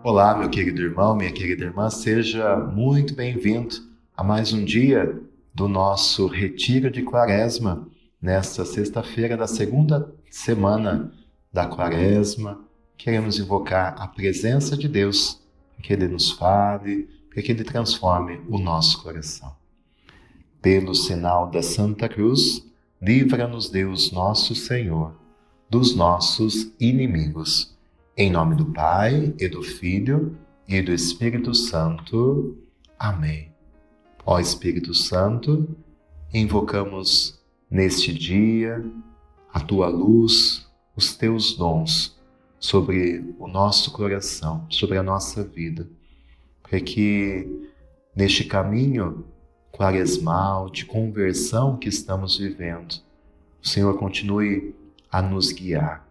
Olá, meu querido irmão, minha querida irmã, seja muito bem-vindo a mais um dia do nosso Retiro de Quaresma, nesta sexta-feira da segunda semana da Quaresma. Queremos invocar a presença de Deus, para que Ele nos fale, para que Ele transforme o nosso coração. Pelo sinal da Santa Cruz, livra-nos Deus nosso Senhor dos nossos inimigos. Em nome do Pai, e do Filho, e do Espírito Santo. Amém. Ó Espírito Santo, invocamos neste dia a Tua luz, os Teus dons sobre o nosso coração, sobre a nossa vida, para que neste caminho quaresmal de conversão que estamos vivendo, o Senhor continue a nos guiar,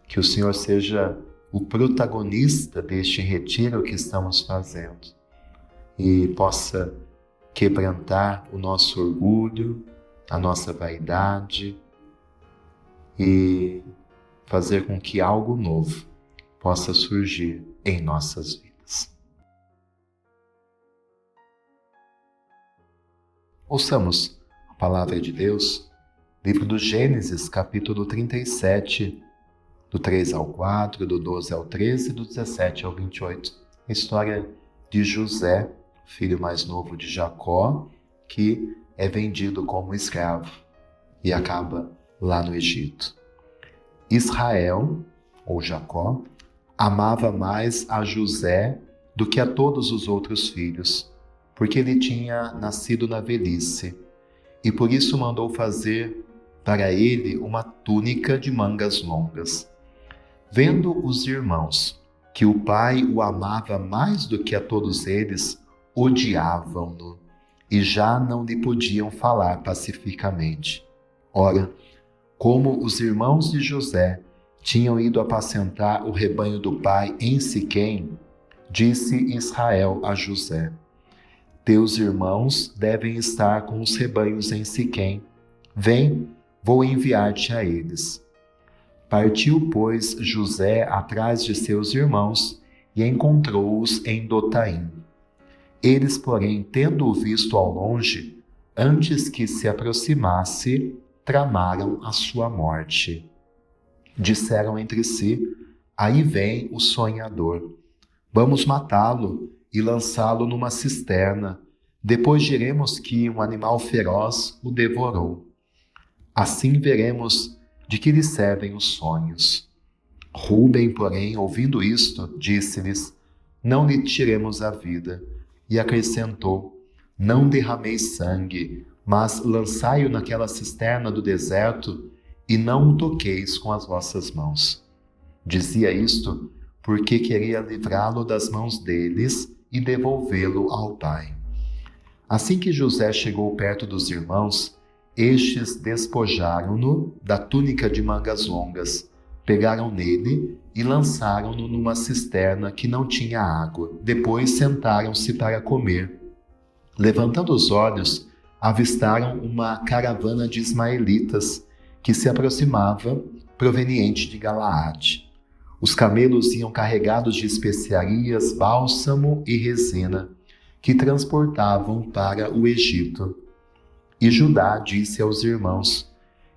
que o Senhor seja o protagonista deste retiro que estamos fazendo e possa quebrantar o nosso orgulho, a nossa vaidade e fazer com que algo novo possa surgir em nossas vidas. Ouçamos a palavra de Deus, livro do Gênesis, capítulo 37, do 3 ao 4, do 12 ao 13, do 17 ao 28. A história de José, filho mais novo de Jacó, que é vendido como escravo e acaba lá no Egito. Israel, ou Jacó, amava mais a José do que a todos os outros filhos, porque ele tinha nascido na velhice, e por isso mandou fazer para ele uma túnica de mangas longas. Vendo os irmãos que o pai o amava mais do que a todos eles, odiavam-no e já não lhe podiam falar pacificamente. Ora, como os irmãos de José tinham ido apacentar o rebanho do pai em Siquém, disse Israel a José: Teus irmãos devem estar com os rebanhos em Siquém. Vem, vou enviar-te a eles. Partiu, pois, José atrás de seus irmãos e encontrou-os em Dotaim. Eles, porém, tendo-o visto ao longe, antes que se aproximasse, tramaram a sua morte. Disseram entre si: Aí vem o sonhador. Vamos matá-lo e lançá-lo numa cisterna. Depois diremos que um animal feroz o devorou. Assim veremos de que lhe servem os sonhos. Rúben, porém, ouvindo isto, disse-lhes: Não lhe tiremos a vida. E acrescentou: Não derrameis sangue, mas lançai-o naquela cisterna do deserto e não o toqueis com as vossas mãos. Dizia isto porque queria livrá-lo das mãos deles e devolvê-lo ao pai. Assim que José chegou perto dos irmãos, estes despojaram-no da túnica de mangas longas, pegaram nele e lançaram-no numa cisterna que não tinha água. Depois sentaram-se para comer. Levantando os olhos, avistaram uma caravana de ismaelitas que se aproximava, proveniente de Galaade. Os camelos iam carregados de especiarias, bálsamo e resina, que transportavam para o Egito. E Judá disse aos irmãos: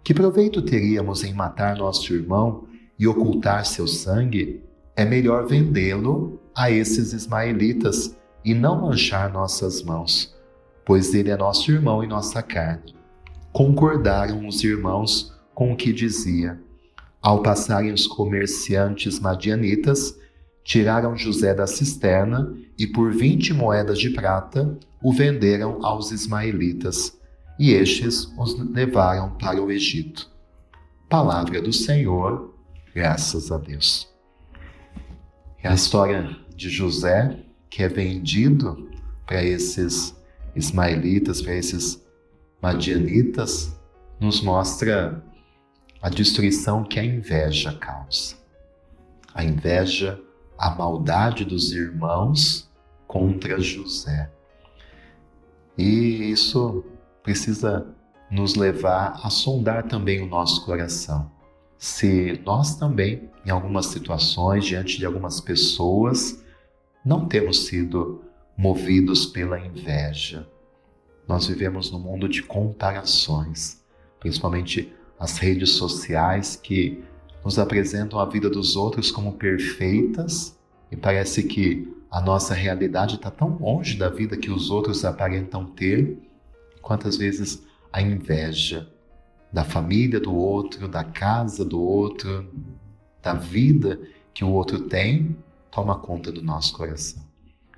Que proveito teríamos em matar nosso irmão e ocultar seu sangue? É melhor vendê-lo a esses ismaelitas e não manchar nossas mãos, pois ele é nosso irmão e nossa carne. Concordaram os irmãos com o que dizia. Ao passarem os comerciantes madianitas, tiraram José da cisterna e por 20 moedas de prata o venderam aos ismaelitas, e estes os levaram para o Egito. Palavra do Senhor, graças a Deus. É a história de José, que é vendido para esses ismaelitas, para esses madianitas, nos mostra a destruição que a inveja causa. A inveja, a maldade dos irmãos contra José. E isso precisa nos levar a sondar também o nosso coração. Se nós também, em algumas situações, diante de algumas pessoas, não temos sido movidos pela inveja. Nós vivemos num mundo de comparações, principalmente as redes sociais que nos apresentam a vida dos outros como perfeitas e parece que a nossa realidade está tão longe da vida que os outros aparentam ter. Quantas vezes a inveja da família do outro, da casa do outro, da vida que o outro tem, toma conta do nosso coração.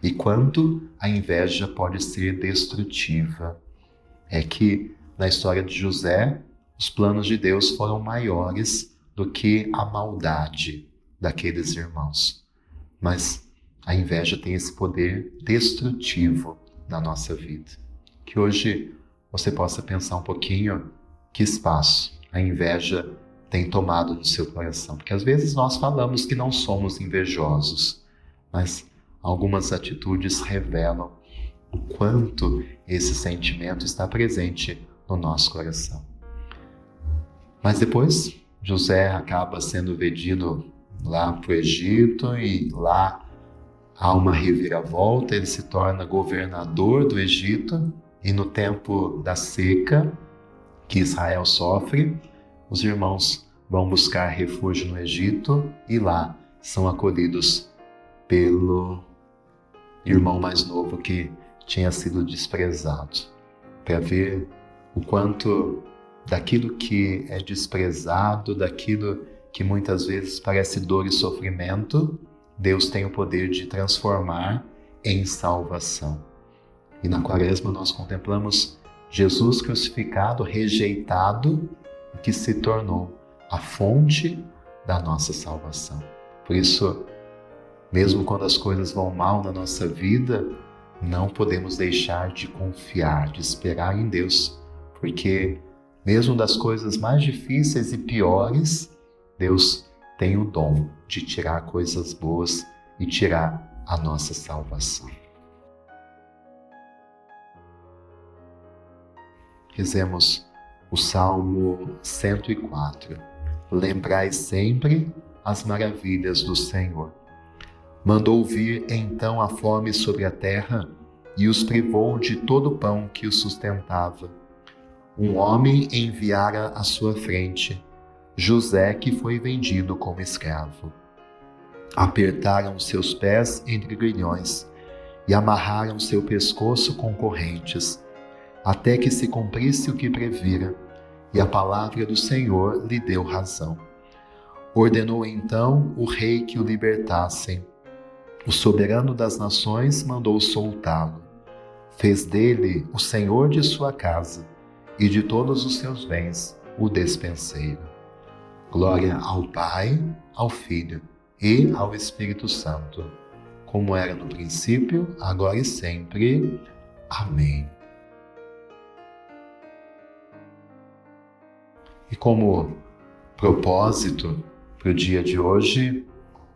E quanto a inveja pode ser destrutiva. É que na história de José, os planos de Deus foram maiores do que a maldade daqueles irmãos. Mas a inveja tem esse poder destrutivo na nossa vida. Que hoje você possa pensar um pouquinho que espaço a inveja tem tomado no seu coração. Porque às vezes nós falamos que não somos invejosos, mas algumas atitudes revelam o quanto esse sentimento está presente no nosso coração. Mas depois, José acaba sendo vendido lá para o Egito e lá há uma reviravolta, ele se torna governador do Egito e no tempo da seca que Israel sofre, os irmãos vão buscar refúgio no Egito e lá são acolhidos pelo irmão mais novo que tinha sido desprezado, para ver o quanto daquilo que é desprezado, daquilo que muitas vezes parece dor e sofrimento, Deus tem o poder de transformar em salvação. E na Quaresma nós contemplamos Jesus crucificado, rejeitado, que se tornou a fonte da nossa salvação. Por isso, mesmo quando as coisas vão mal na nossa vida, não podemos deixar de confiar, de esperar em Deus, porque mesmo das coisas mais difíceis e piores, Deus tem o dom de tirar coisas boas e tirar a nossa salvação. Rezemos o Salmo 104. Lembrai sempre as maravilhas do Senhor. Mandou vir então a fome sobre a terra e os privou de todo o pão que os sustentava. Um homem enviara à sua frente, José, que foi vendido como escravo. Apertaram seus pés entre grilhões e amarraram seu pescoço com correntes, até que se cumprisse o que previra, e a palavra do Senhor lhe deu razão. Ordenou então o rei que o libertassem. O soberano das nações mandou soltá-lo. Fez dele o senhor de sua casa e de todos os seus bens o despenseiro. Glória ao Pai, ao Filho e ao Espírito Santo, como era no princípio, agora e sempre. Amém. E como propósito para o dia de hoje,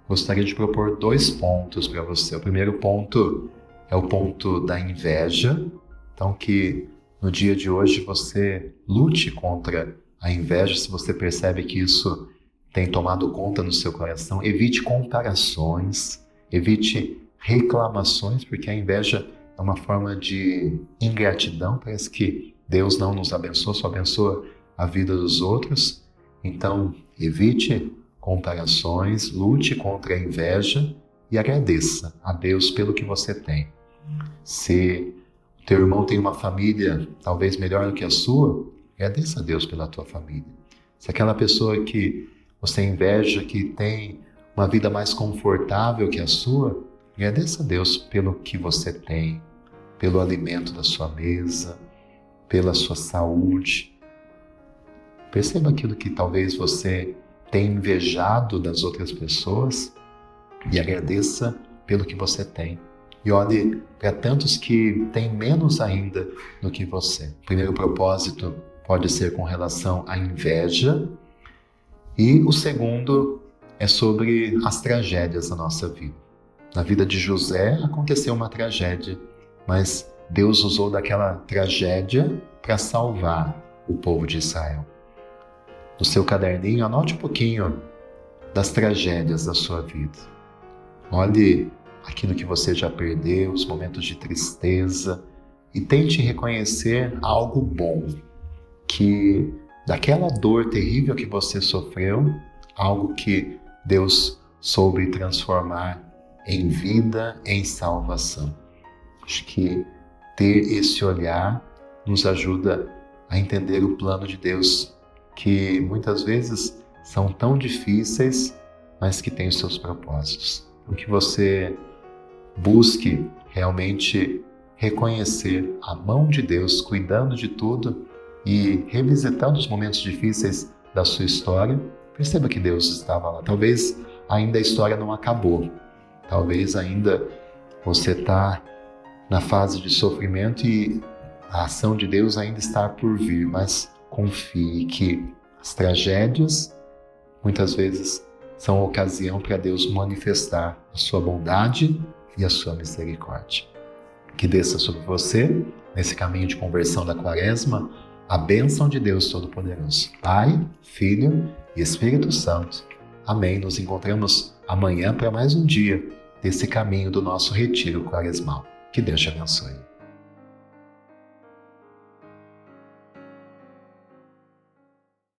gostaria de propor 2 pontos para você. O primeiro ponto é o ponto da inveja. Então, que no dia de hoje você lute contra a inveja. Se você percebe que isso tem tomado conta no seu coração, evite comparações, evite reclamações, porque a inveja é uma forma de ingratidão. Parece que Deus não nos abençoa, só abençoa a vida dos outros. Então, evite comparações, lute contra a inveja e agradeça a Deus pelo que você tem. Se o teu irmão tem uma família talvez melhor do que a sua, agradeça a Deus pela tua família. Se aquela pessoa que você inveja, que tem uma vida mais confortável que a sua, agradeça a Deus pelo que você tem, pelo alimento da sua mesa, pela sua saúde. Perceba aquilo que talvez você tenha invejado das outras pessoas e agradeça pelo que você tem. E olhe para tantos que têm menos ainda do que você. O primeiro propósito pode ser com relação à inveja e o segundo é sobre as tragédias da nossa vida. Na vida de José aconteceu uma tragédia, mas Deus usou daquela tragédia para salvar o povo de Israel. No seu caderninho, anote um pouquinho das tragédias da sua vida. Olhe aquilo que você já perdeu, os momentos de tristeza, e tente reconhecer algo bom, que daquela dor terrível que você sofreu, algo que Deus soube transformar em vida, em salvação. Acho que ter esse olhar nos ajuda a entender o plano de Deus, que muitas vezes são tão difíceis, mas que têm os seus propósitos. Então, que você busque realmente reconhecer a mão de Deus cuidando de tudo e revisitando os momentos difíceis da sua história. Perceba que Deus estava lá. Talvez ainda a história não acabou. Talvez ainda você está na fase de sofrimento e a ação de Deus ainda está por vir, mas confie que as tragédias muitas vezes são ocasião para Deus manifestar a sua bondade e a sua misericórdia. Que desça sobre você, nesse caminho de conversão da Quaresma, a bênção de Deus Todo-Poderoso, Pai, Filho e Espírito Santo. Amém. Nos encontramos amanhã para mais um dia desse caminho do nosso retiro quaresmal. Que Deus te abençoe.